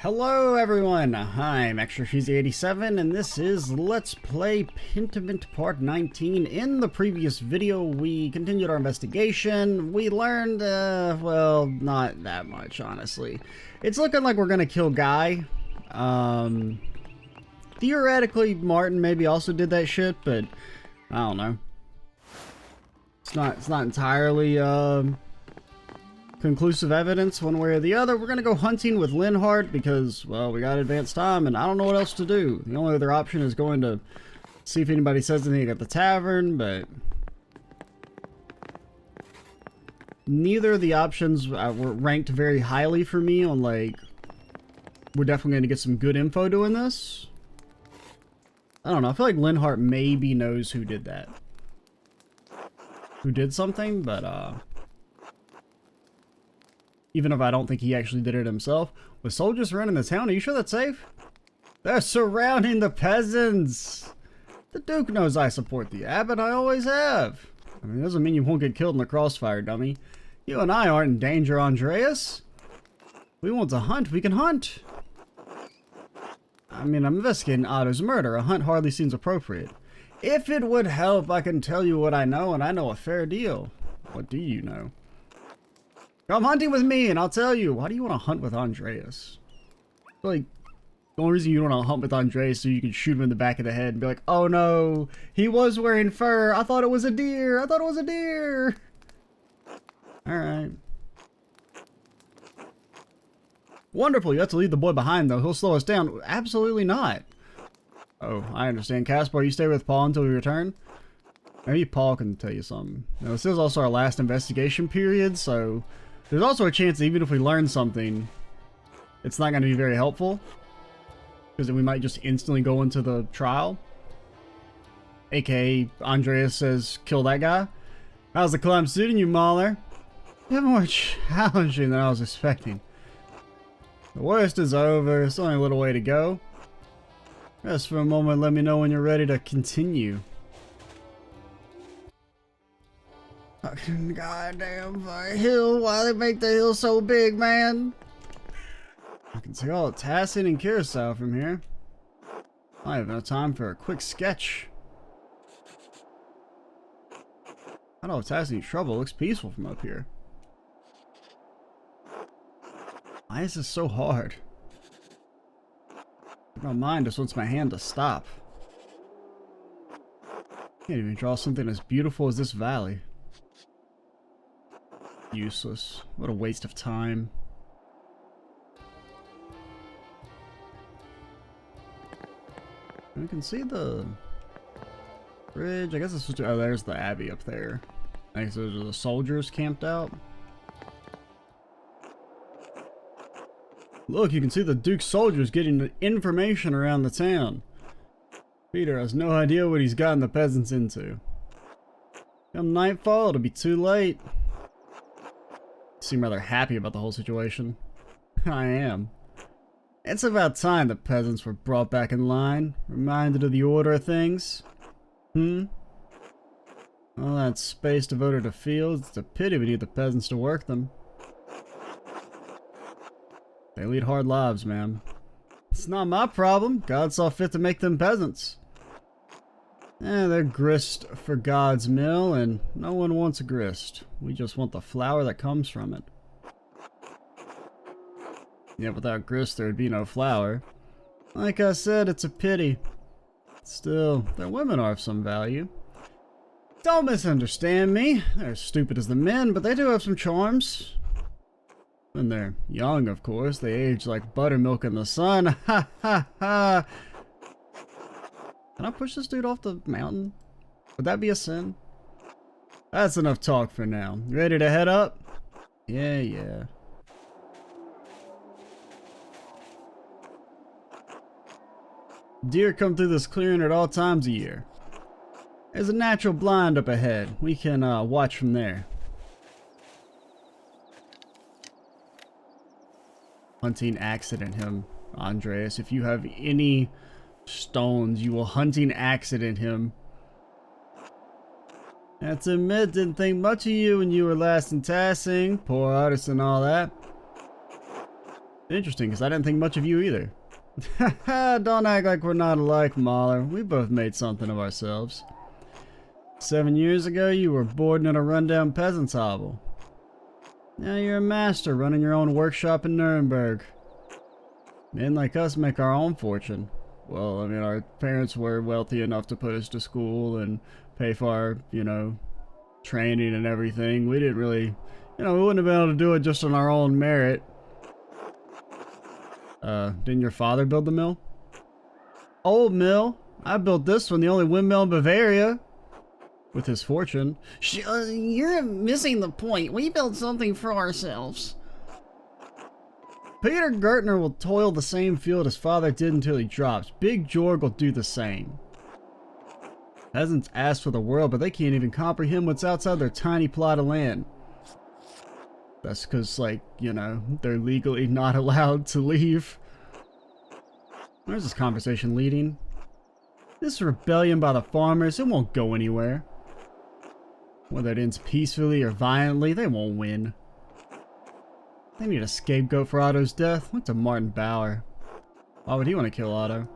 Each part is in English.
Hello everyone, I'm ExtraCheesy87 and this is Let's Play Pentiment Part 19. In the previous video we continued our investigation. We learned, well, not that much honestly. It's looking like we're gonna kill Guy. Theoretically Martin maybe also did that shit, but I don't know. It's not entirely conclusive evidence one way or the other. We're gonna go hunting with Linhart because, well, we got advanced time and I don't know what else to do. The only other option is going to see if anybody says anything at the tavern, but neither of the options were ranked very highly for me on, like, we're definitely going to get some good info doing this. I don't know, I feel like Linhart maybe knows who did that. Who did something, but even if I don't think he actually did it himself. With soldiers surrounding the town, are you sure that's safe? They're surrounding the peasants! The Duke knows I support the abbot, I always have. I mean, it doesn't mean you won't get killed in the crossfire, dummy. You and I aren't in danger, Andreas. We want to hunt, we can hunt. I mean, I'm investigating Otto's murder. A hunt hardly seems appropriate. If it would help, I can tell you what I know, and I know a fair deal. What do you know? Come hunting with me and I'll tell you. Why do you want to hunt with Andreas? Like, the only reason you want to hunt with Andreas is so you can shoot him in the back of the head and be like, oh no, he was wearing fur. I thought it was a deer. I thought it was a deer. Alright. Wonderful. You have to leave the boy behind though. He'll slow us down. Absolutely not. Oh, I understand. Caspar, you stay with Paul until we return? Maybe Paul can tell you something. Now, this is also our last investigation period, so there's also a chance that even if we learn something, it's not going to be very helpful. Because then we might just instantly go into the trial. AKA, Andreas says, kill that guy. How's the climb suiting you, Mahler? A bit more challenging than I was expecting. The worst is over. It's only a little way to go. Rest for a moment, let me know when you're ready to continue. Fucking goddamn hill. Why they make the hill so big, man? I can see all of Tassin and Curacao from here. I have no time for a quick sketch. I don't know if Tassin any trouble. It looks peaceful from up here. Why is this so hard? My mind just wants my hand to stop. Can't even draw something as beautiful as this valley. Useless. What a waste of time. I can see the bridge. I guess it's just, oh, there's the abbey up there. I guess those are the soldiers camped out. Look, you can see the Duke's soldiers getting information around the town. Peter has no idea what he's gotten the peasants into. Come nightfall, it'll be too late. You seem rather happy about the whole situation. I am. It's about time the peasants were brought back in line, reminded of the order of things. All that space devoted to fields, it's a pity we need the peasants to work them. They lead hard lives, man. It's not my problem. God saw fit to make them peasants. They're grist for God's mill, and no one wants a grist. We just want the flour that comes from it. Yeah, without grist there would be no flour. Like I said, it's a pity. Still, their women are of some value. Don't misunderstand me. They're as stupid as the men, but they do have some charms. When they're young, of course, they age like buttermilk in the sun. Ha ha ha! Can I push this dude off the mountain? Would that be a sin? That's enough talk for now. You ready to head up? Yeah. Deer come through this clearing at all times of year. There's a natural blind up ahead. We can watch from there. Hunting accident him, Andreas. If you have any stones, you will hunting accident him. Have to admit, didn't think much of you when you were last in Tassing. Poor artist and all that. Interesting, because I didn't think much of you either. Don't act like we're not alike, Mahler. We both made something of ourselves. 7 years ago, you were boarding at a rundown peasant's hovel. Now you're a master running your own workshop in Nuremberg. Men like us make our own fortune. Well, I mean, our parents were wealthy enough to put us to school and pay for our, you know, training and everything. We didn't really, we wouldn't have been able to do it just on our own merit. Didn't your father build the mill? Old mill? I built this one, the only windmill in Bavaria. With his fortune. You're missing the point. We built something for ourselves. Peter Gertner will toil the same field his father did until he drops. Big Jorg will do the same. Peasants ask for the world, but they can't even comprehend what's outside their tiny plot of land. That's because, like, they're legally not allowed to leave. Where's this conversation leading? This rebellion by the farmers, it won't go anywhere. Whether it ends peacefully or violently, they won't win. They need a scapegoat for Otto's death. Look to Martin Bauer. Why would he want to kill Otto?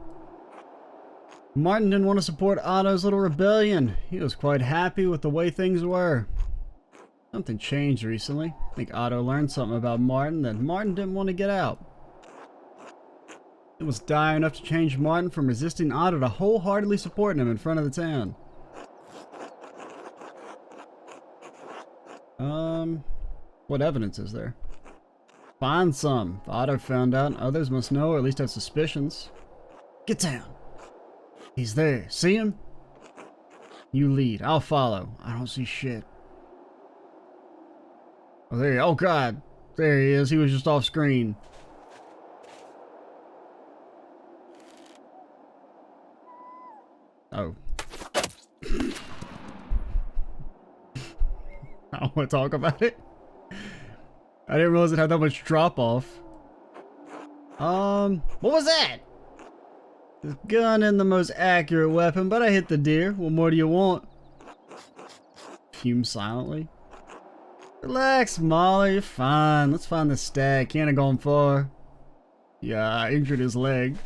Martin didn't want to support Otto's little rebellion. He was quite happy with the way things were. Something changed recently. I think Otto learned something about Martin that Martin didn't want to get out. It was dire enough to change Martin from resisting Otto to wholeheartedly supporting him in front of the town. What evidence is there? Find some. If Otto found out, others must know or at least have suspicions. Get down. He's there. See him? You lead. I'll follow. I don't see shit. Oh, there. Oh, God. There he is. He was just off screen. Oh. I don't want to talk about it. I didn't realize it had that much drop off. What was that? This gun isn't the most accurate weapon, but I hit the deer. What more do you want? Fume silently. Relax, Mahler, you're fine. Let's find the stag. Can't have gone far. Yeah, I injured his leg.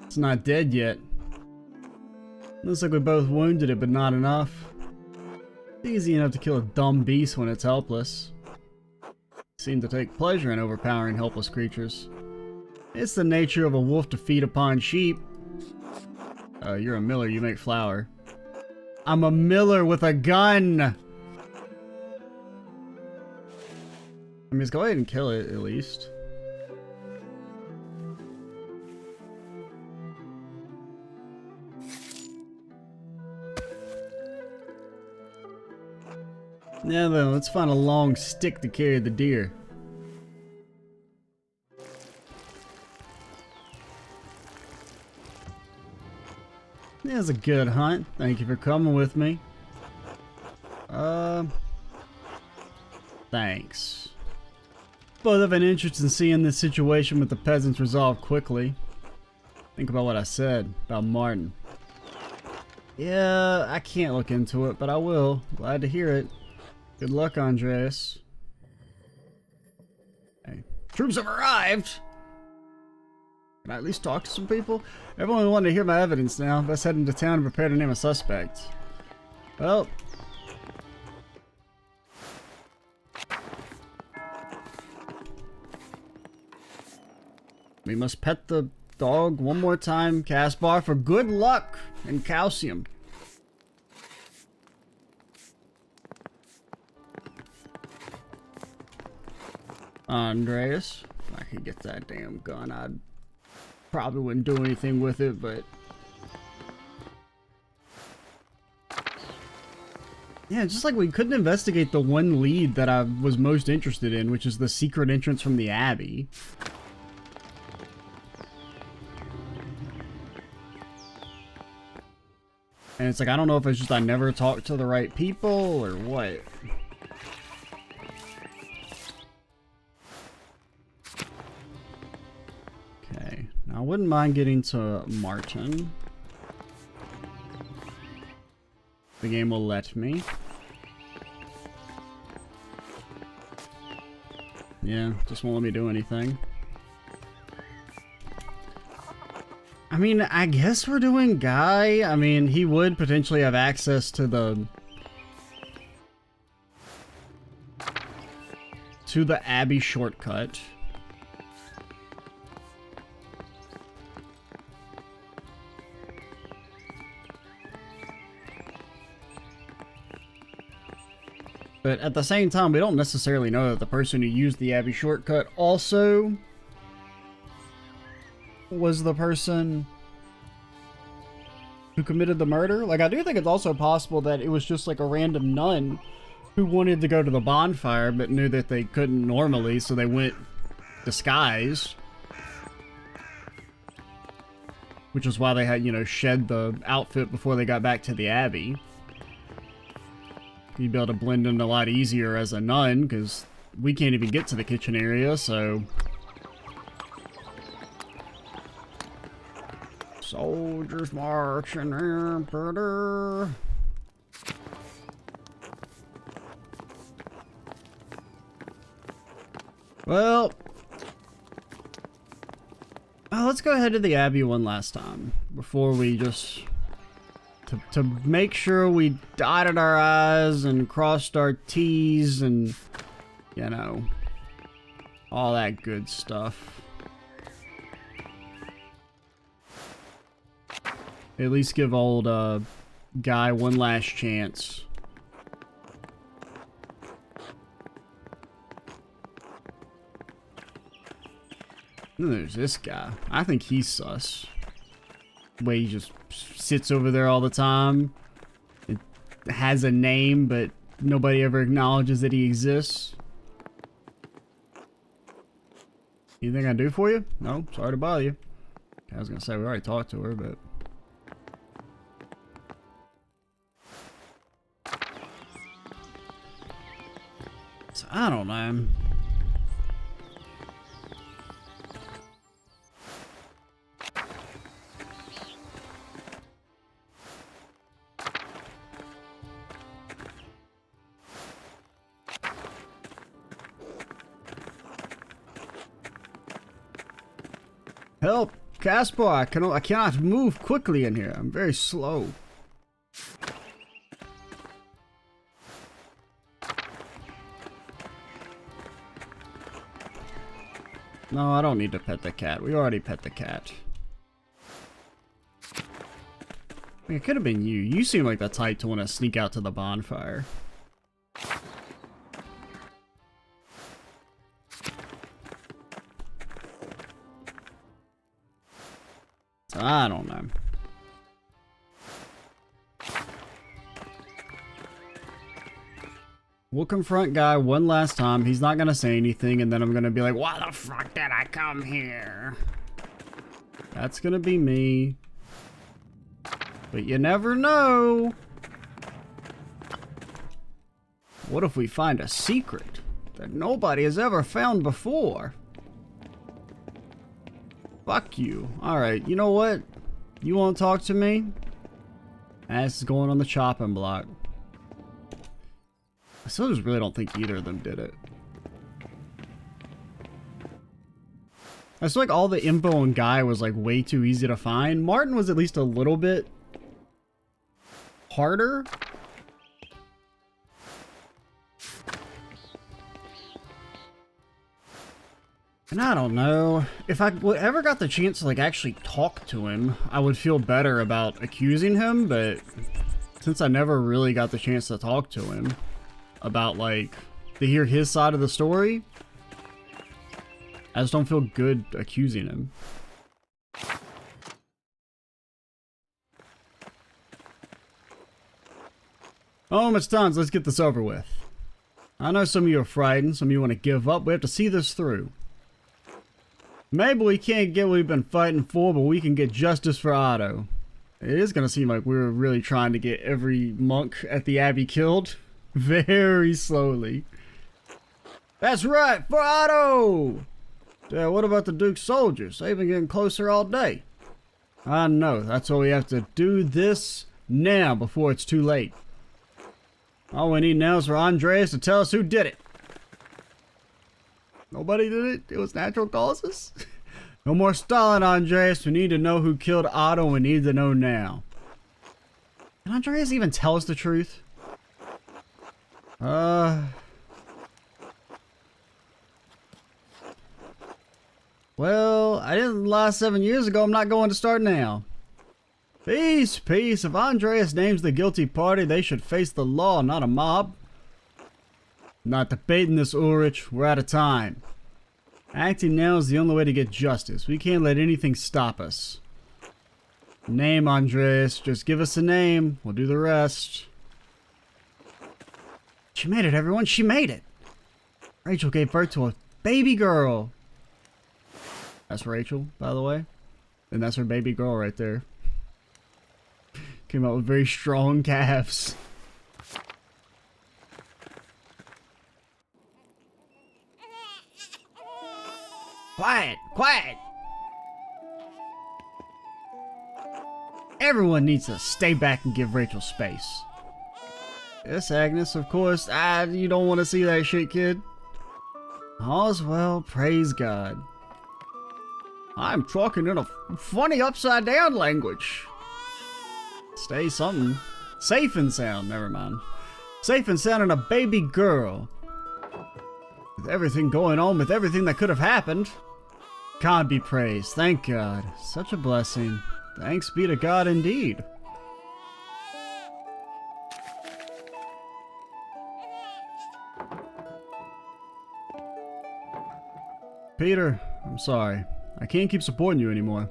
It's not dead yet. Looks like we both wounded it, but not enough. It's easy enough to kill a dumb beast when it's helpless. You seem to take pleasure in overpowering helpless creatures. It's the nature of a wolf to feed upon sheep. You're a miller, you make flour. I'm a miller with a gun! I mean, let's go ahead and kill it, at least. Now then, let's find a long stick to carry the deer. That was a good hunt. Thank you for coming with me. Thanks. Both have an interest in seeing this situation with the peasants resolved quickly. Think about what I said about Martin. Yeah, I can't look into it, but I will. Glad to hear it. Good luck, Andreas. Hey, troops have arrived! Can I at least talk to some people? Everyone wanted to hear my evidence now. Best head into town and prepare to name a suspect. Well. We must pet the dog one more time, Caspar, for good luck and calcium. Andreas, if I could get that damn gun, I probably wouldn't do anything with it, but yeah, just like we couldn't investigate the one lead that I was most interested in, which is the secret entrance from the Abbey. And it's like, I don't know if it's just I never talked to the right people or what. Okay, now I wouldn't mind getting to Martin. The game will let me. Yeah, just won't let me do anything. I mean, I guess we're doing Guy. I mean, he would potentially have access to the Abbey shortcut. But at the same time, we don't necessarily know that the person who used the Abbey shortcut also was the person who committed the murder. Like, I do think it's also possible that it was just like a random nun who wanted to go to the bonfire but knew that they couldn't normally, so they went disguised. Which is why they had, you know, shed the outfit before they got back to the Abbey. You'd be able to blend in a lot easier as a nun, because we can't even get to the kitchen area, so... Soldiers marching in, brother. Well... let's go ahead to the Abbey one last time, before we just... To make sure we dotted our I's and crossed our T's and, you know, all that good stuff. At least give old Guy one last chance. And there's this guy. I think he's sus. The way he just sits over there all the time. It has a name, but nobody ever acknowledges that he exists. Anything I can do for you? No, sorry to bother you. I was gonna say we already talked to her, but... So, I don't know. Help! Casper, I cannot move quickly in here. I'm very slow. No, I don't need to pet the cat. We already pet the cat. I mean, it could have been you. You seem like the type to want to sneak out to the bonfire. I don't know. We'll confront Guy one last time. He's not gonna say anything, and then I'm gonna be like, why the fuck did I come here? That's gonna be me. But you never know. What if we find a secret that nobody has ever found before? Fuck you. Alright, you know what? You want to talk to me? Ass is going on the chopping block. I still just really don't think either of them did it. I feel like all the info on Guy was like way too easy to find. Martin was at least a little bit harder. And I don't know, if I ever got the chance to like actually talk to him, I would feel better about accusing him, but since I never really got the chance to talk to him about like, to hear his side of the story, I just don't feel good accusing him. Oh, much time, so let's get this over with. I know some of you are frightened, some of you want to give up, we have to see this through. Maybe we can't get what we've been fighting for, but we can get justice for Otto. It is going to seem like we're really trying to get every monk at the Abbey killed. Very slowly. That's right, for Otto! What about the Duke's soldiers? They've been getting closer all day. I know, that's why we have to do this now before it's too late. All we need now is for Andreas to tell us who did it. Nobody did it? It was natural causes? No more stalling, Andreas. We need to know who killed Otto. We need to know now. Can Andreas even tell us the truth? Well, I didn't last 7 years ago. I'm not going to start now. Peace, peace. If Andreas names the guilty party, they should face the law, not a mob. Not debating this, Ulrich. We're out of time. Acting now is the only way to get justice. We can't let anything stop us. Name, Andreas. Just give us a name. We'll do the rest. She made it, everyone. She made it. Rachel gave birth to a baby girl. That's Rachel, by the way. And that's her baby girl right there. Came out with very strong calves. Quiet! Quiet! Everyone needs to stay back and give Rachel space. Yes, Agnes, of course. You don't want to see that shit, kid. All's well, praise God. I'm talking in a funny upside down language. Stay something. Safe and sound, never mind. Safe and sound and a baby girl. With everything going on, with everything that could have happened. God be praised, thank God. Such a blessing. Thanks be to God indeed. Peter, I'm sorry. I can't keep supporting you anymore.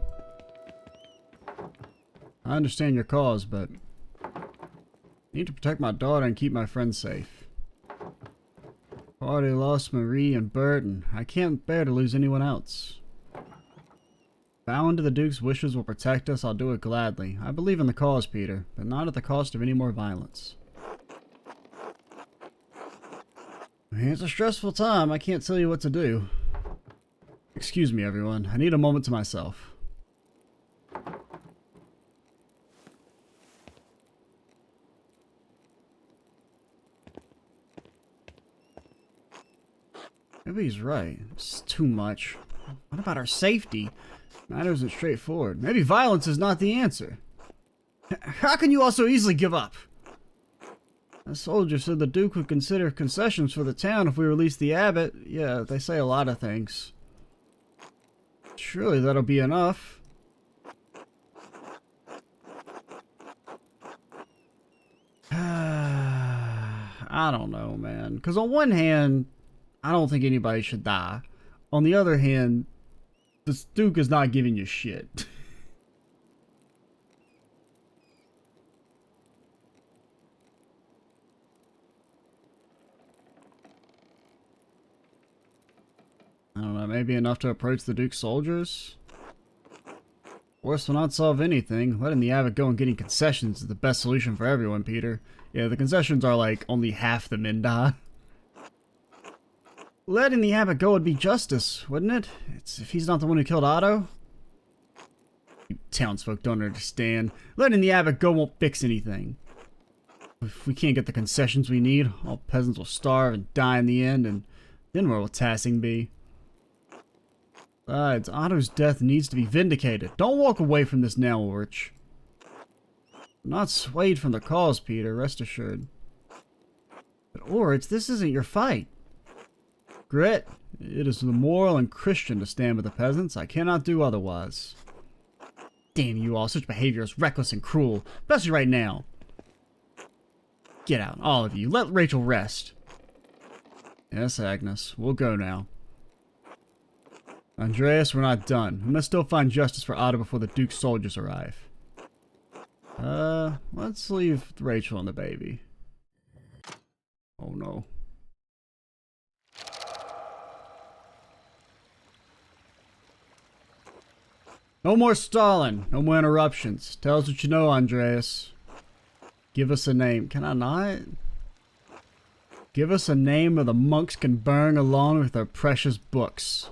I understand your cause, but I need to protect my daughter and keep my friends safe. I've already lost Marie and Bert, and I can't bear to lose anyone else. Bowing to the Duke's wishes will protect us, I'll do it gladly. I believe in the cause, Peter, but not at the cost of any more violence. It's a stressful time, I can't tell you what to do. Excuse me, everyone. I need a moment to myself. Maybe he's right. It's too much. What about our safety? Matter isn't straightforward. Maybe violence is not the answer. How can you all so easily give up? A soldier said the Duke would consider concessions for the town if we released the abbot. Yeah, they say a lot of things. Surely that'll be enough. I don't know, man. Because on one hand, I don't think anybody should die. On the other hand, this Duke is not giving you shit. I don't know, maybe enough to approach the Duke's soldiers? Worse will not solve anything. Letting the abbot go and getting concessions is the best solution for everyone, Peter. Yeah, the concessions are like only half the men die. Letting the abbot go would be justice, wouldn't it? It's if he's not the one who killed Otto. You townsfolk don't understand. Letting the abbot go won't fix anything. If we can't get the concessions we need, all peasants will starve and die in the end, and then where will Tassing be? Besides, Otto's death needs to be vindicated. Don't walk away from this now, Ulrich. I'm not swayed from the cause, Peter, rest assured. But Ulrich, this isn't your fight. Grit, it is the moral and Christian to stand with the peasants. I cannot do otherwise. Damn you all, such behavior is reckless and cruel, especially right now. Get out, all of you. Let Rachel rest. Yes, Agnes, we'll go now. Andreas, we're not done. We must still find justice for Otto before the Duke's soldiers arrive. Let's leave Rachel and the baby. Oh no. No more stalling. No more interruptions. Tell us what you know, Andreas. Give us a name. Can I not? Give us a name or the monks can burn along with their precious books.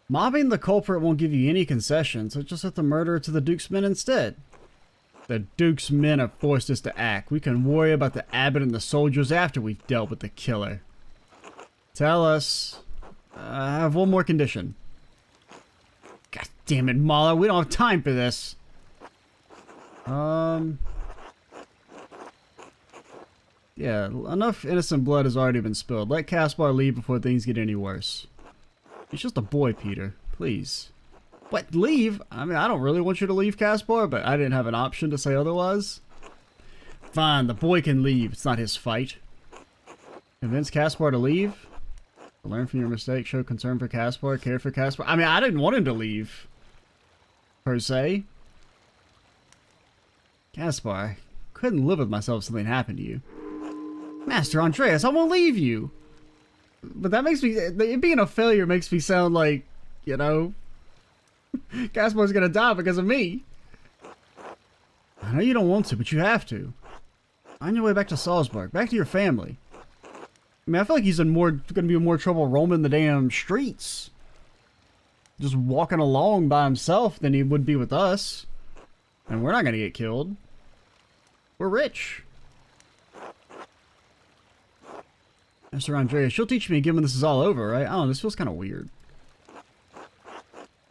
Mobbing the culprit won't give you any concessions, so just let the murderer to the Duke's men instead. The Duke's men have forced us to act. We can worry about the abbot and the soldiers after we've dealt with the killer. Tell us. I have one more condition. God damn it, Mala. We don't have time for this. Yeah, enough innocent blood has already been spilled. Let Caspar leave before things get any worse. He's just a boy, Peter. Please. What? Leave? I mean, I don't really want you to leave, Caspar, but I didn't have an option to say otherwise. Fine, the boy can leave. It's not his fight. Convince Caspar to leave? Learn from your mistake, show concern for Caspar, care for Caspar. I mean, I didn't want him to leave. Per se. Caspar, couldn't live with myself if something happened to you. Master Andreas, I won't leave you. But that makes me, it being a failure makes me sound like, you know, Caspar's gonna die because of me. I know you don't want to, but you have to. On your way back to Salzburg, back to your family. I mean, I feel like he's gonna be in more trouble roaming the damn streets. Just walking along by himself than he would be with us. And we're not gonna get killed. We're rich. Master Andreas, she'll teach me again when this is all over, right? I don't know, this feels kind of weird.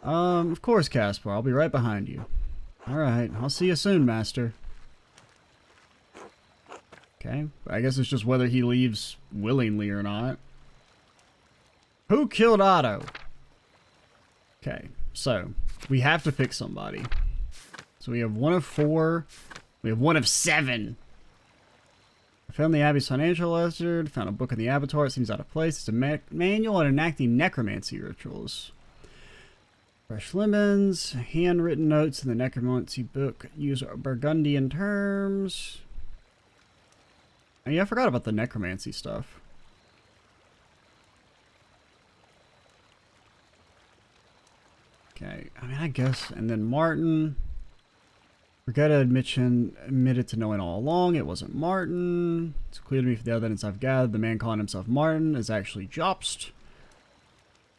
Of course, Caspar. I'll be right behind you. Alright, I'll see you soon, Master. Okay, I guess it's just whether he leaves willingly or not. Who killed Otto? Okay, so, we have to pick somebody. So we have 1 of 4. We have 1 of 7. I found the Abbey's financial ledger, found a book in the abattoir. It seems out of place. It's a manual on enacting necromancy rituals. Fresh lemons, handwritten notes in the necromancy book. Use Burgundian terms. Oh, yeah, I forgot about the necromancy stuff. Okay, I mean, I guess. And then Martin. Regretted admitted to knowing all along it wasn't Martin. It's clear to me from the evidence I've gathered the man calling himself Martin is actually Jobst.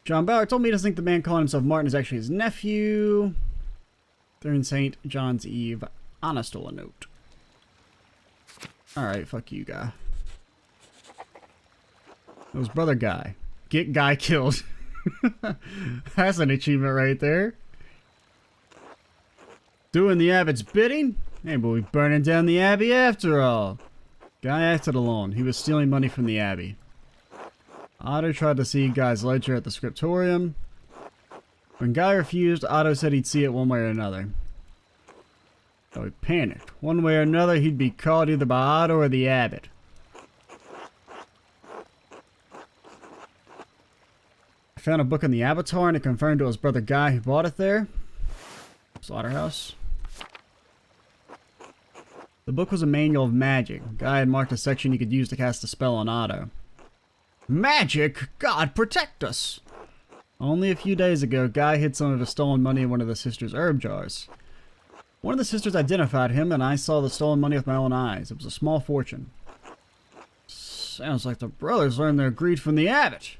John Bauer told me to think the man calling himself Martin is actually his nephew. They're in St. John's Eve. Anna stole a note. Alright, fuck you, guy. It was brother Guy. Get Guy killed. That's an achievement right there. Doing the abbot's bidding? Hey, but we're burning down the abbey after all. Guy acted alone. He was stealing money from the abbey. Otto tried to see Guy's ledger at the scriptorium. When Guy refused, Otto said he'd see it one way or another. So he panicked. One way or another, he'd be caught either by Otto or the abbot. I found a book in the abattoir and it confirmed it was brother Guy who bought it there. Slaughterhouse. The book was a manual of magic. Guy had marked a section he could use to cast a spell on Otto. Magic? God protect us! Only a few days ago, Guy hid some of his stolen money in one of the sisters' herb jars. One of the sisters identified him, and I saw the stolen money with my own eyes. It was a small fortune. Sounds like the brothers learned their greed from the abbot.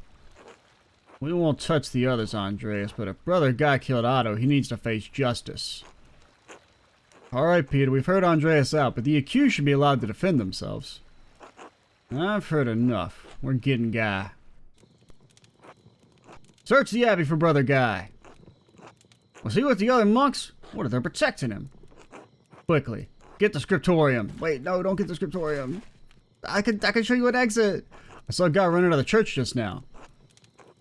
We won't touch the others, Andreas, but if brother Guy killed Otto, he needs to face justice. Alright, Peter, we've heard Andreas out, but the accused should be allowed to defend themselves. I've heard enough. We're getting Guy. Search the abbey for brother Guy. Was he with the other monks? What if they're protecting him? Quickly, get the scriptorium. Wait, no, don't get the scriptorium. I can show you an exit. I saw a guy run out of the church just now.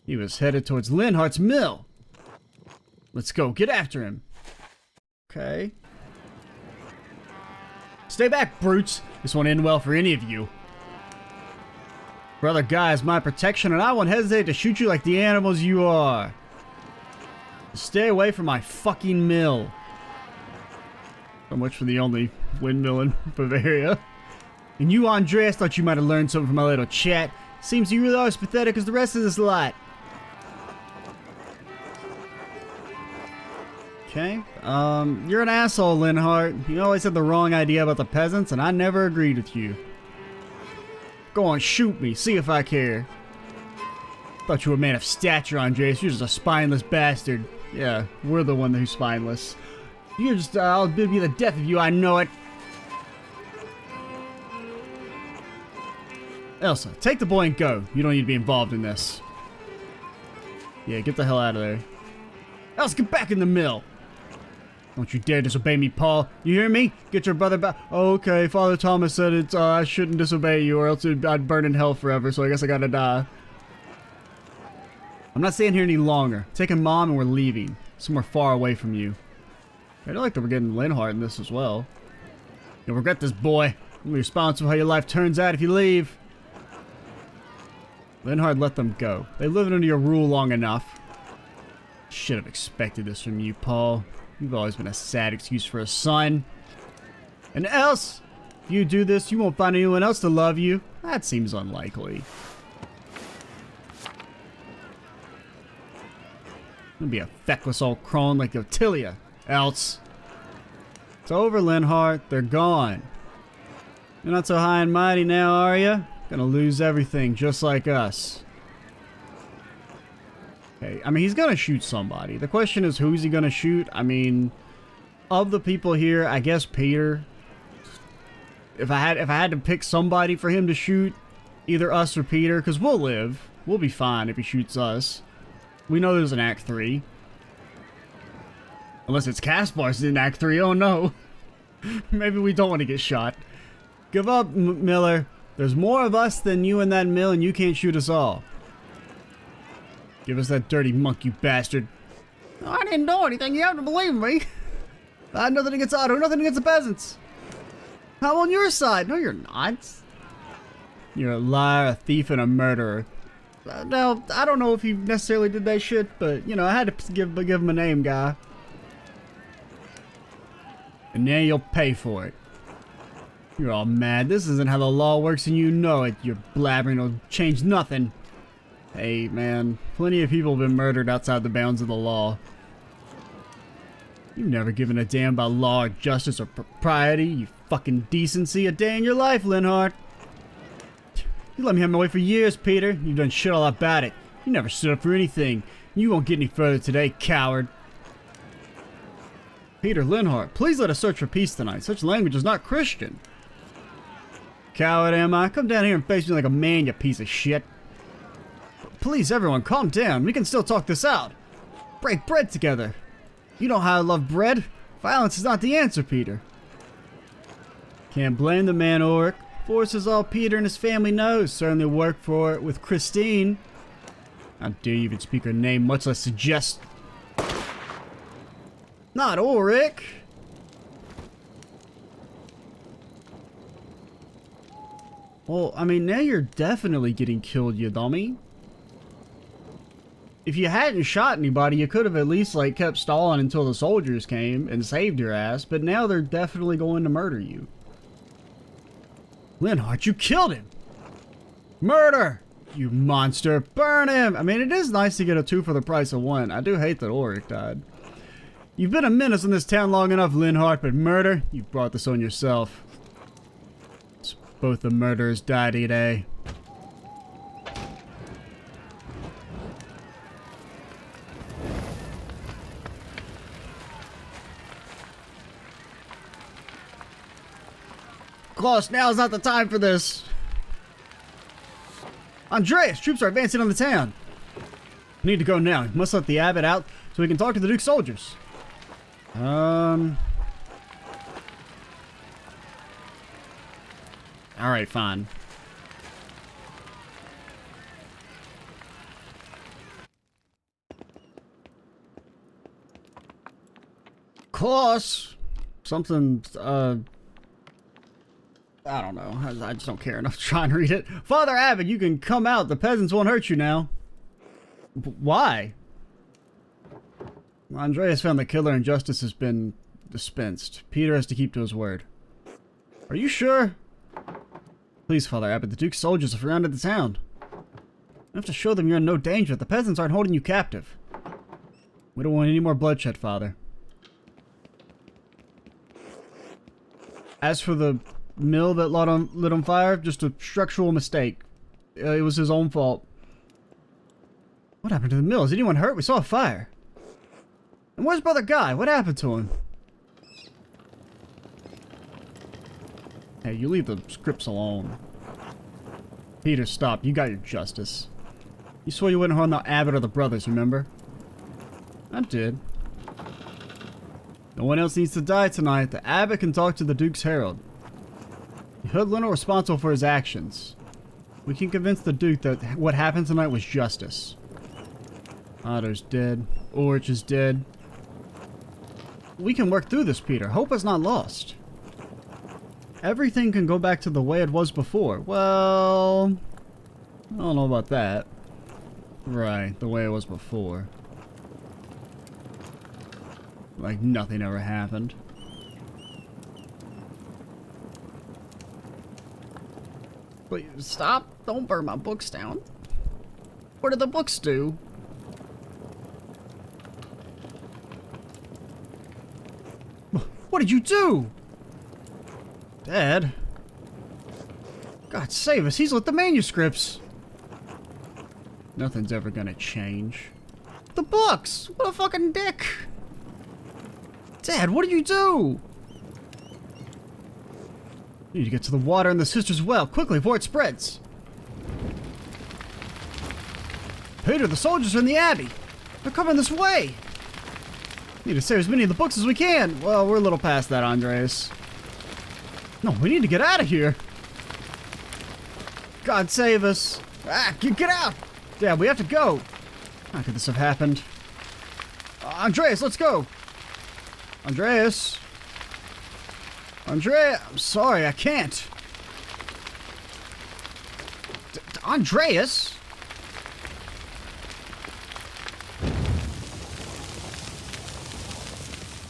He was headed towards Linhart's mill. Let's go, get after him. Okay. Stay back, brutes. This won't end well for any of you. Brother Guy is my protection, and I won't hesitate to shoot you like the animals you are. Stay away from my fucking mill. So much for the only windmill in Bavaria. And you, Andreas, thought you might have learned something from my little chat. Seems you really are as pathetic as the rest of this lot. Okay. You're an asshole, Linhart. You always had the wrong idea about the peasants, and I never agreed with you. Go on, shoot me. See if I care. Thought you were a man of stature, Andreas. You're just a spineless bastard. Yeah, we're the one who's spineless. You're just, I'll be the death of you, I know it. Elsa, take the boy and go. You don't need to be involved in this. Yeah, get the hell out of there. Elsa, get back in the mill. Don't you dare disobey me, Paul. You hear me? Get your brother back. Oh, okay, Father Thomas said it's, I shouldn't disobey you or else I'd burn in hell forever, so I guess I gotta die. I'm not staying here any longer. Taking Mom and we're leaving. Somewhere far away from you. I do like that we're getting Linhart in this as well. You'll regret this, boy. You'll be responsible for how your life turns out if you leave. Linhart let them go. They lived under your rule long enough. Should have expected this from you, Paul. You've always been a sad excuse for a son. And else, if you do this, you won't find anyone else to love you. That seems unlikely. You'll be a feckless old crone like Otilia. Else. It's over, Linhart. They're gone. You're not so high and mighty now, are you? Gonna lose everything just like us. Okay, I mean, he's gonna shoot somebody. The question is, who's he gonna shoot? I mean, of the people here, I guess Peter. If I had to pick somebody for him to shoot, either us or Peter, because we'll live. We'll be fine if he shoots us. We know there's an Act 3. Unless it's Caspar's in Act 3, oh no. Maybe we don't want to get shot. Give up, Miller. There's more of us than you in that mill, and you can't shoot us all. Give us that dirty monk, you bastard. I didn't do anything. You have to believe me. I had nothing against Otto, nothing against the peasants. I'm on your side. No, you're not. You're a liar, a thief, and a murderer. Now, I don't know if he necessarily did that shit, but, you know, I had to give him a name, guy. And now you'll pay for it. You're all mad. This isn't how the law works, and you know it. Your blabbering will change nothing. Hey, man. Plenty of people have been murdered outside the bounds of the law. You've never given a damn about law or justice or propriety, you fucking decency, a day in your life, Linhart. You let me have my way for years, Peter. You've done shit all about it. You never stood up for anything. You won't get any further today, coward. Peter, Linhart, please let us search for peace tonight. Such language is not Christian. Coward, am I? Come down here and face me like a man, you piece of shit. Please, everyone, calm down. We can still talk this out. Break bread together. You know how I love bread. Violence is not the answer, Peter. Can't blame the man, Ulrich. Force is all Peter and his family knows. Certainly worked for it with Christine. How dare you even speak her name, much less suggest... Not Ulrich. Well, I mean, now you're definitely getting killed, you dummy. If you hadn't shot anybody, you could have at least, like, kept stalling until the soldiers came and saved your ass, but now they're definitely going to murder you. Linhart, you killed him! Murder! You monster! Burn him! I mean, it is nice to get a 2 for the price of 1. I do hate that Ulrich died. You've been a menace in this town long enough, Linhart, but murder? You've brought this on yourself. Both the murderers died today. Klaus, now is not the time for this. Andreas, troops are advancing on the town. We need to go now. We must let the abbot out so we can talk to the Duke's soldiers. Alright, fine. Klaus! Something, I don't know. I just don't care enough to try and read it. Father Abbot, you can come out. The peasants won't hurt you now. Why? Andreas found the killer and justice has been dispensed. Peter has to keep to his word. Are you sure? Please, Father Abbot, the Duke's soldiers have surrounded the town. You have to show them you're in no danger. The peasants aren't holding you captive. We don't want any more bloodshed, Father. As for the mill that lit on fire, just a structural mistake. It was his own fault. What happened to the mill? Is anyone hurt? We saw a fire. And where's Brother Guy? What happened to him? Hey, you leave the scripts alone. Peter, stop. You got your justice. You swore you wouldn't harm the Abbot or the brothers, remember? I did. No one else needs to die tonight. The Abbot can talk to the Duke's Herald. The hoodlum are responsible for his actions. We can convince the Duke that what happened tonight was justice. Otto's dead. Ulrich is dead. We can work through this, Peter. Hope is not lost. Everything can go back to the way it was before. Well, I don't know about that. Right, the way it was before. Like nothing ever happened. Please stop. Don't burn my books down. What do the books do? What did you do? Dad? God save us, he's lit the manuscripts. Nothing's ever gonna change. The books! What a fucking dick! Dad, what did you do? You need to get to the water and the sister's well, quickly, before it spreads. Peter, the soldiers are in the Abbey. They're coming this way. Need to save as many of the books as we can. Well, we're a little past that, Andreas. No, we need to get out of here. God save us. Ah, get out. Dad, we have to go. How could this have happened? Andreas, let's go. Andreas. Andrea, I'm sorry, I can't. Andreas?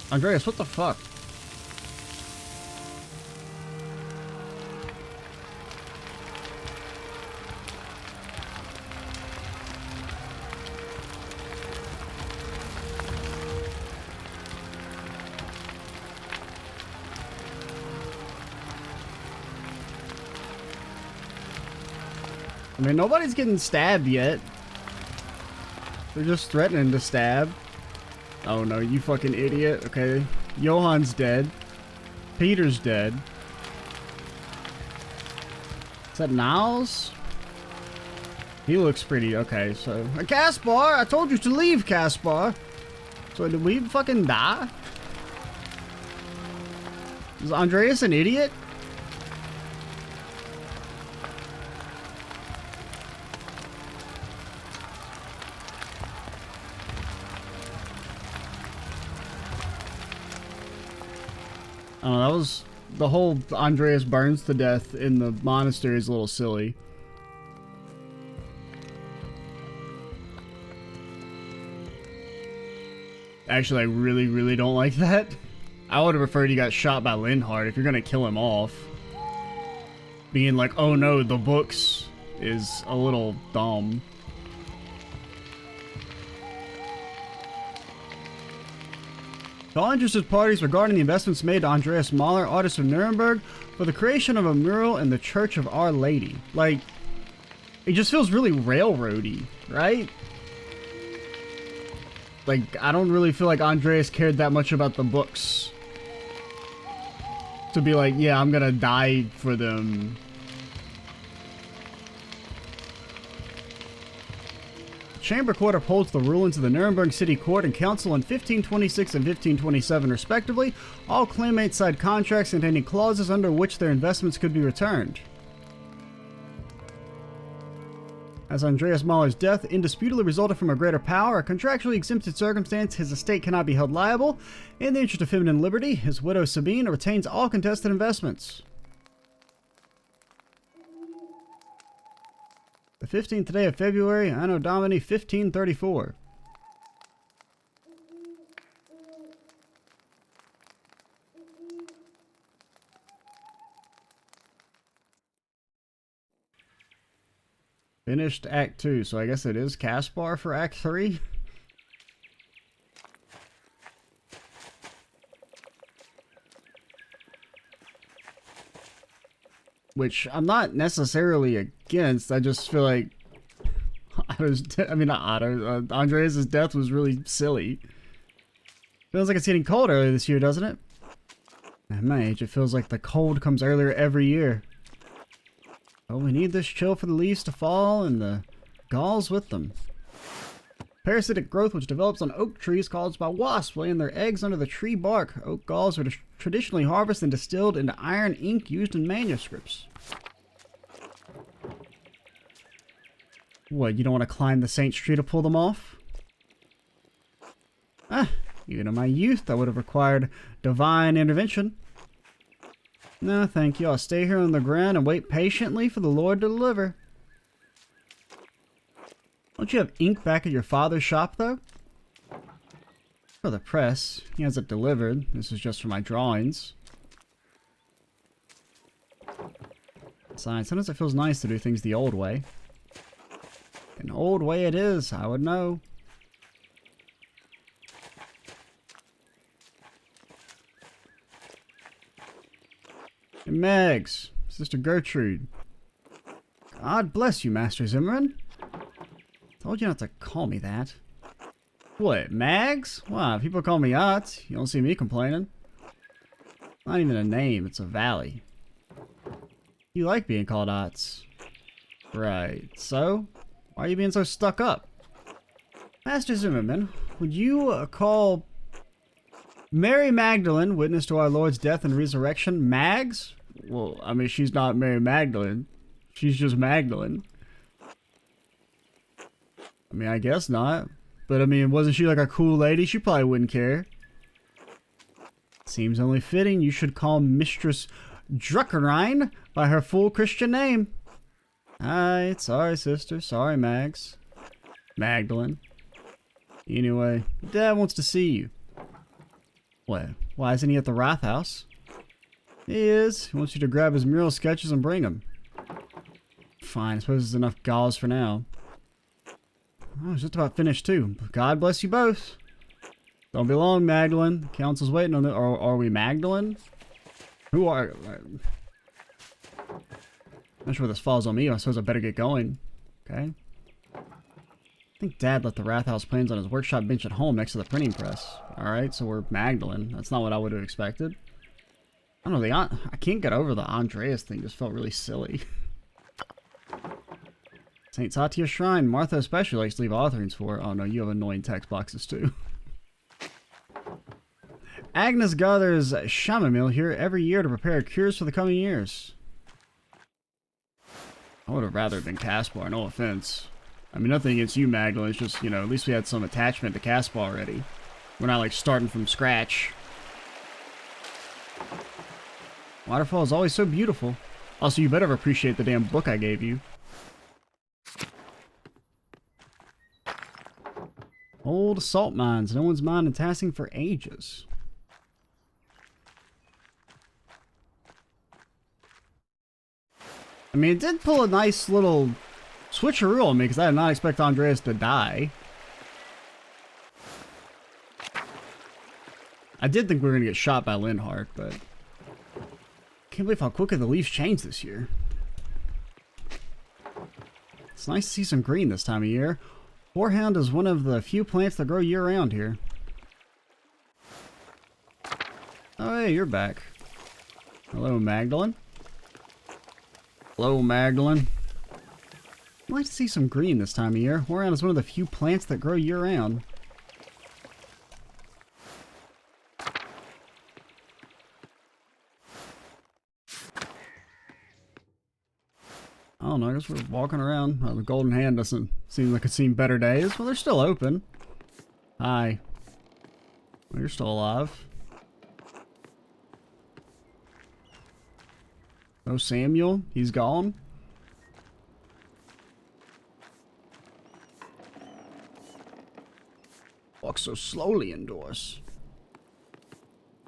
Andreas, what the fuck? I mean, nobody's getting stabbed yet. They're just threatening to stab. Oh no, you fucking idiot. Okay. Johan's dead. Peter's dead. Is that Niles? He looks pretty... Okay, so... Caspar! I told you to leave, Caspar! So did we fucking die? Is Andreas an idiot? I don't know, that was... The whole Andreas burns to death in the monastery is a little silly. Actually, I really, really don't like that. I would have preferred he got shot by Linhardt if you're gonna kill him off. Being like, oh no, the books is a little dumb. To all interested parties regarding the investments made to Andreas Mahler, artist of Nuremberg, for the creation of a mural in the Church of Our Lady. Like, it just feels really railroady, right? Like, I don't really feel like Andreas cared that much about the books. To be like, yeah, I'm gonna die for them. Chamber Court upholds the rulings of the Nuremberg City Court and Council in 1526 and 1527 respectively. All claimants signed contracts containing clauses under which their investments could be returned. As Andreas Mahler's death indisputably resulted from a greater power, a contractually exempted circumstance, his estate cannot be held liable. In the interest of feminine liberty, his widow Sabine retains all contested investments. The 15th day of February, Anno Domini 1534. Finished Act 2, so I guess it is Caspar for Act 3? Which I'm not necessarily against, I just feel like Andreas' death was really silly. Feels like it's getting cold earlier this year, doesn't it? At my age, it feels like the cold comes earlier every year. But we need this chill for the leaves to fall and the galls with them. Parasitic growth which develops on oak trees caused by wasps laying their eggs under the tree bark. Oak galls are traditionally harvested and distilled into iron ink used in manuscripts. What, you don't want to climb the Saint's tree to pull them off? Ah, even in my youth that would have required divine intervention. No, thank you. I'll stay here on the ground and wait patiently for the Lord to deliver. Don't you have ink back at your father's shop, though? For the press. He has it delivered. This is just for my drawings. Besides, sometimes it feels nice to do things the old way. An old way it is, I would know. Hey, Megs, Sister Gertrude. God bless you, Master Zimmerman. Told you not to call me that. What, Mags? Wow, people call me Otts. You don't see me complaining. Not even a name, it's a valley. You like being called Otts. Right, so? Why are you being so stuck up? Master Zimmerman, would you call Mary Magdalene, witness to our Lord's death and resurrection, Mags? Well, I mean, she's not Mary Magdalene. She's just Magdalene. I mean, I guess not. But I mean, wasn't she like a cool lady? She probably wouldn't care. Seems only fitting you should call Mistress Druckerine by her full Christian name. Alright, sorry sister, sorry Mags. Magdalene. Anyway, Dad wants to see you. What? Why isn't he at the Wrath House? He is. He wants you to grab his mural sketches and bring them. Fine, I suppose there's enough gauze for now. Oh, it's just about finished too. God bless you both. Don't be long, Magdalene. The council's waiting on it. Are we Magdalene? Who are... Not sure this falls on me. I suppose I better get going. Okay. I think Dad left the Wrath House plans on his workshop bench at home next to the printing press. Alright, so we're Magdalene. That's not what I would have expected. I don't know, I can't get over the Andreas thing. Just felt really silly. St. Satia's Shrine. Martha especially likes to leave authoring for. Oh no, you have annoying text boxes too. Agnes gathers chamomile here every year to prepare cures for the coming years. I would have rather been Caspar, no offense. I mean, nothing against you, Magdalene. It's just, you know, at least we had some attachment to Caspar already. We're not like starting from scratch. Waterfall is always so beautiful. Also, you better appreciate the damn book I gave you. Old salt mines. No one's mined in Tassing for ages. I mean, it did pull a nice little switcheroo on me because I did not expect Andreas to die. I did think we were going to get shot by Linhardt, but... Can't believe how quickly the leaves changed this year. It's nice to see some green this time of year. Horehound is one of the few plants that grow year-round here. Oh, hey, you're back. Hello, Magdalene. Hello, Magdalene. I'd like to see some green this time of year. Horehound is one of the few plants that grow year-round. I don't know, I guess we're walking around. The Golden Hand doesn't seem like it's seen better days. Well, they're still open. Hi. Well, you're still alive. Oh, Samuel? He's gone? Walk so slowly indoors.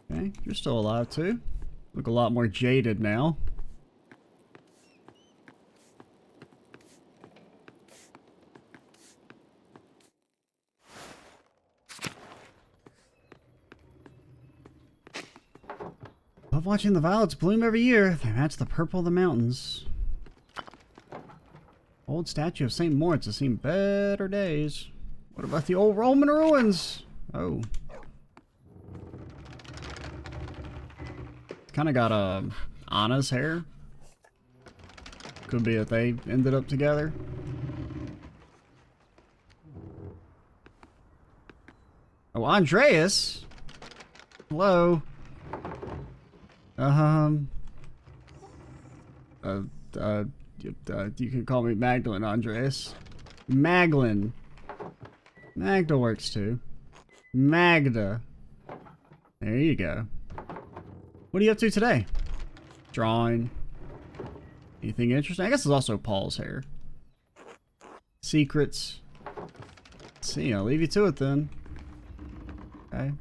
Okay, you're still alive too. Look a lot more jaded now. Love watching the violets bloom every year. They match the purple of the mountains. Old statue of St. Moritz has seen better days. What about the old Roman ruins? Oh. Kind of got Anna's hair. Could be that they ended up together. Oh, Andreas. Hello. You can call me Magdalene, Andreas. Maglin. Magda works too. Magda. There you go. What are you up to today? Drawing. Anything interesting? I guess it's also Paul's hair. Secrets. Let's see, I'll leave you to it then. Okay.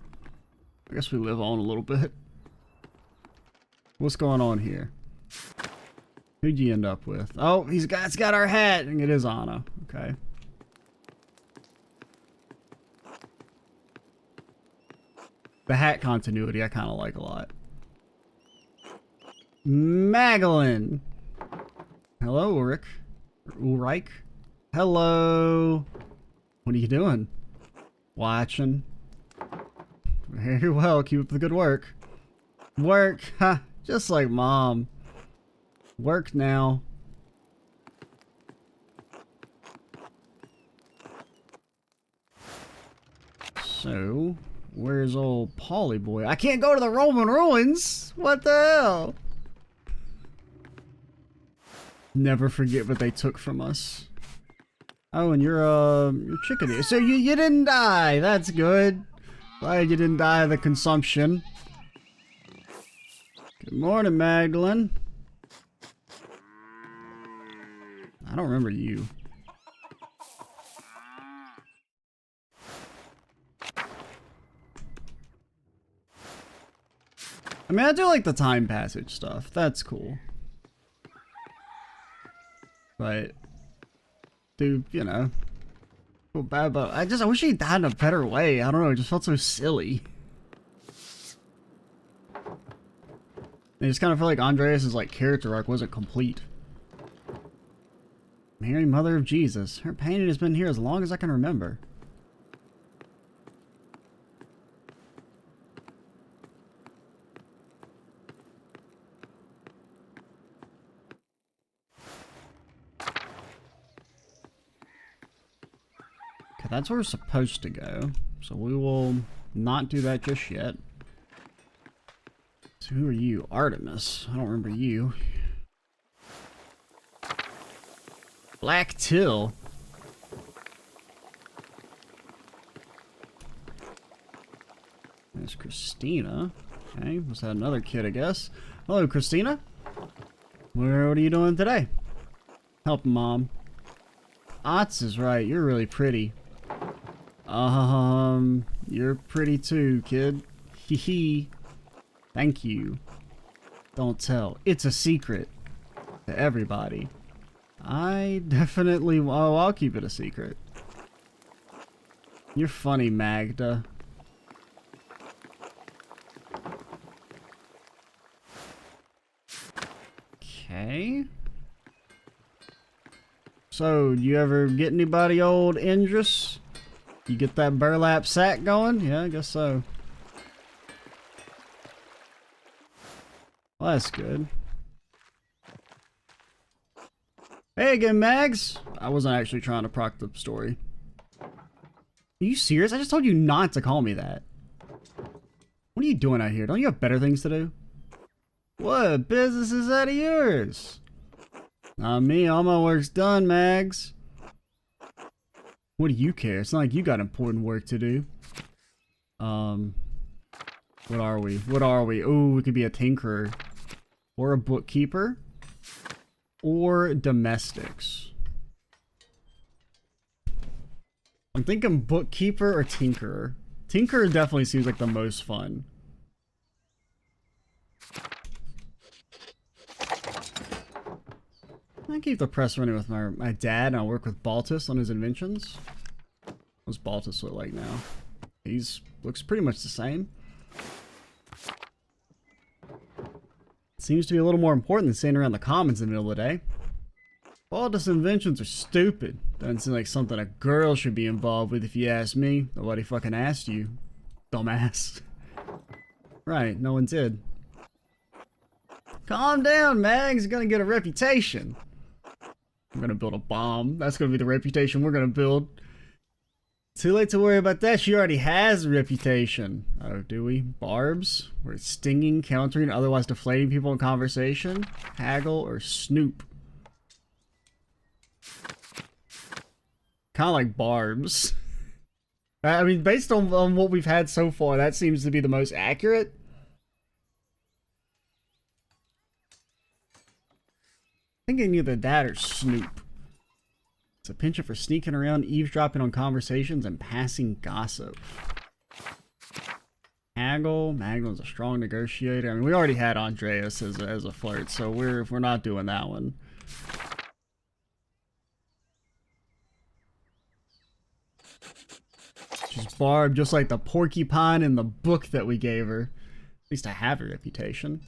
I guess we live on a little bit. What's going on here? Who'd you end up with? Oh, it's got our hat, and it is Anna. Okay. The hat continuity I kind of like a lot. Magellan. Hello, Ulrich. Hello. What are you doing? Watching. Very well. Keep up the good work. Work. Ha. Just like Mom. Work now. So, where's old Polly boy? I can't go to the Roman ruins. What the hell? Never forget what they took from us. Oh, and you're chickadee. So you didn't die. That's good. Glad you didn't die of the consumption. Good morning, Magdalene. I don't remember you. I mean, I do like the time passage stuff. That's cool. But, dude, you know, feel bad about. I wish he died in a better way. I don't know. It just felt so silly. I just kind of feel like Andreas' like character arc wasn't complete. Mary, Mother of Jesus. Her painting has been here as long as I can remember. Okay, that's where we're supposed to go. So we will not do that just yet. So who are you? Artemis. I don't remember you. Black Till. There's Christina. Okay, was that another kid, I guess? Hello, Christina. What are you doing today? Helping Mom. Otz is right. You're really pretty. You're pretty too, kid. Hee hee. Thank you. Don't tell. It's a secret to everybody. I definitely... Oh, I'll keep it a secret. You're funny, Magda. Okay. So, do you ever get anybody old Indris? You get that burlap sack going? Yeah, I guess so. Well, that's good. Hey again, Mags! I wasn't actually trying to proc the story. Are you serious? I just told you not to call me that. What are you doing out here? Don't you have better things to do? What business is that of yours? Not me. All my work's done, Mags. What do you care? It's not like you got important work to do. What are we? What are we? Ooh, we could be a tinkerer. Or a bookkeeper. Or domestics. I'm thinking bookkeeper or tinkerer. Tinkerer definitely seems like the most fun. I keep the press running with my dad, and I work with Baltus on his inventions. What's Baltus look like now? Looks pretty much the same. Seems to be a little more important than standing around the commons in the middle of the day. Baltus inventions are stupid. Doesn't seem like something a girl should be involved with if you ask me. Nobody fucking asked you. Dumbass. Right, no one did. Calm down, Mags. You're gonna get a reputation. I'm gonna build a bomb. That's gonna be the reputation we're gonna build. Too late to worry about that. She already has a reputation. Oh, do we? Barbs? We're stinging, countering, otherwise deflating people in conversation. Haggle or snoop. Kind of like barbs. I mean, based on what we've had so far, that seems to be the most accurate. Thinking either that or snoop. It's a penchant for sneaking around, eavesdropping on conversations, and passing gossip. Haggle. Magnum's a strong negotiator. I mean, we already had Andreas as a flirt, so we're not doing that one. She's barbed just like the porcupine in the book that we gave her. At least I have a reputation.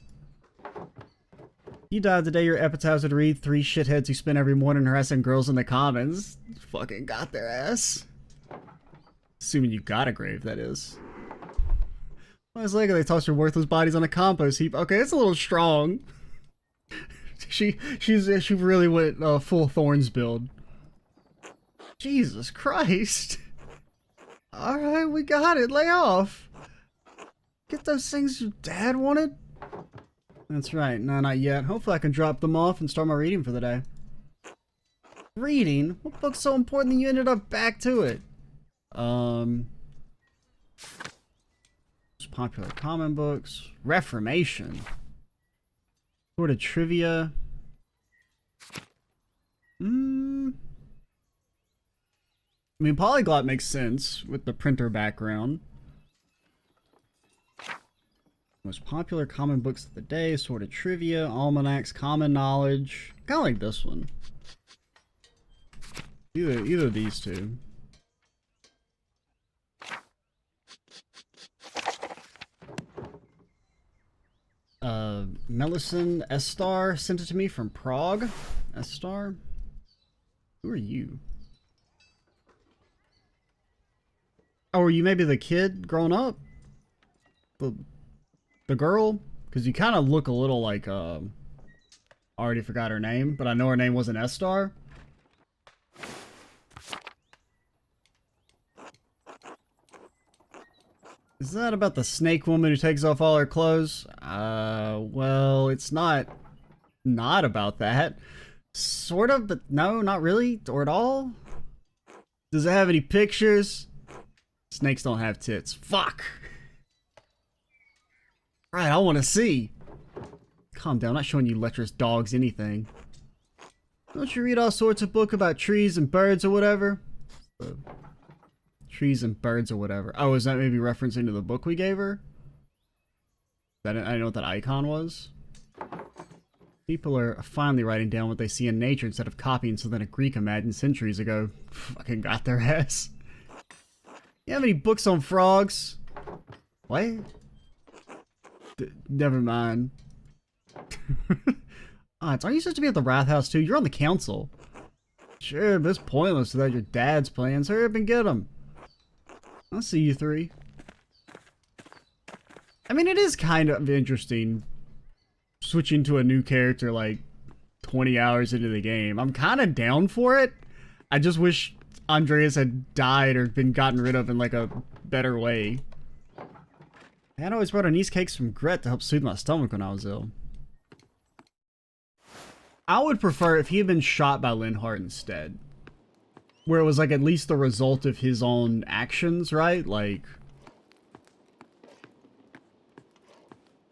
You died the day your epitaph would read 3 shitheads who spend every morning harassing girls in the commons. Fucking got their ass. Assuming you got a grave, that is. Well, it's like they toss your worthless bodies on a compost heap. Okay, it's a little strong. she really went full Thorns build. Jesus Christ. Alright, we got it. Lay off. Get those things your dad wanted. That's right. No, not yet. Hopefully I can drop them off and start my reading for the day. Reading? What book's so important that you ended up back to it? Most popular common books. Reformation. Sort of trivia. I mean, Polyglot makes sense with the printer background. Most popular common books of the day, sort of trivia, almanacs, common knowledge. Kind of like this one. Either of these two. Melisson Estar sent it to me from Prague. Estar? Who are you? Oh, are you maybe the kid growing up? The girl? Because you kind of look a little like, I already forgot her name, but I know her name wasn't Estar. Is that about the snake woman who takes off all her clothes? Well, it's not about that. Sort of, but no, not really, or at all. Does it have any pictures? Snakes don't have tits. Fuck! Right, I want to see. Calm down, I'm not showing you lecherous dogs anything. Don't you read all sorts of books about trees and birds or whatever? Trees and birds or whatever. Oh, is that maybe referencing to the book we gave her? I didn't know what that icon was. People are finally writing down what they see in nature instead of copying something a Greek imagined centuries ago. Fucking got their ass. You have any books on frogs? What? Never mind. Aren't you supposed to be at the Wrath House too? You're on the council. Sure, but it's pointless without your dad's plans. Hurry up and get them. I'll see you three. I mean, it is kind of interesting switching to a new character like 20 hours into the game. I'm kind of down for it. I just wish Andreas had died or been gotten rid of in like a better way. Dad always brought anise cakes from Gret to help soothe my stomach when I was ill. I would prefer if he had been shot by Linhart instead. Where it was like at least the result of his own actions, right? Like...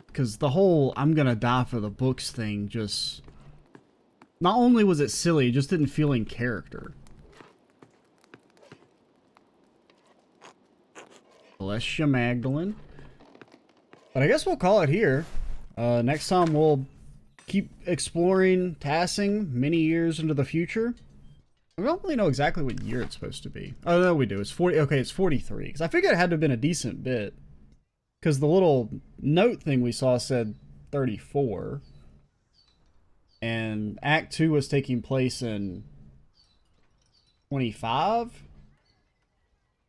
Because the whole I'm gonna die for the books thing just... Not only was it silly, it just didn't feel in character. Bless you, Magdalene. But I guess we'll call it here. Next time we'll keep exploring Tassing many years into the future. We don't really know exactly what year it's supposed to be. Oh, no, we do. It's 40. Okay, it's 43. Because I figured it had to have been a decent bit. Because the little note thing we saw said 34. And Act 2 was taking place in 25.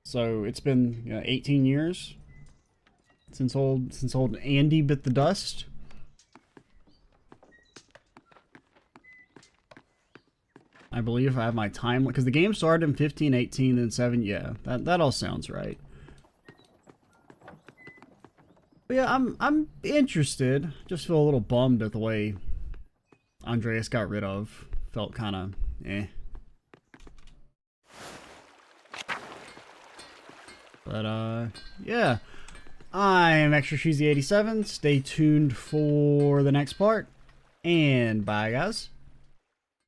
So it's been 18 years since old Andy bit the dust. I believe I have my time, because the game started in 15, 18, then 7. Yeah, that all sounds right. But yeah, I'm interested. Just feel a little bummed at the way Andreas got rid of. Felt kind of eh. But yeah. I'm Extra Cheesy 87. Stay tuned for the next part. And bye guys.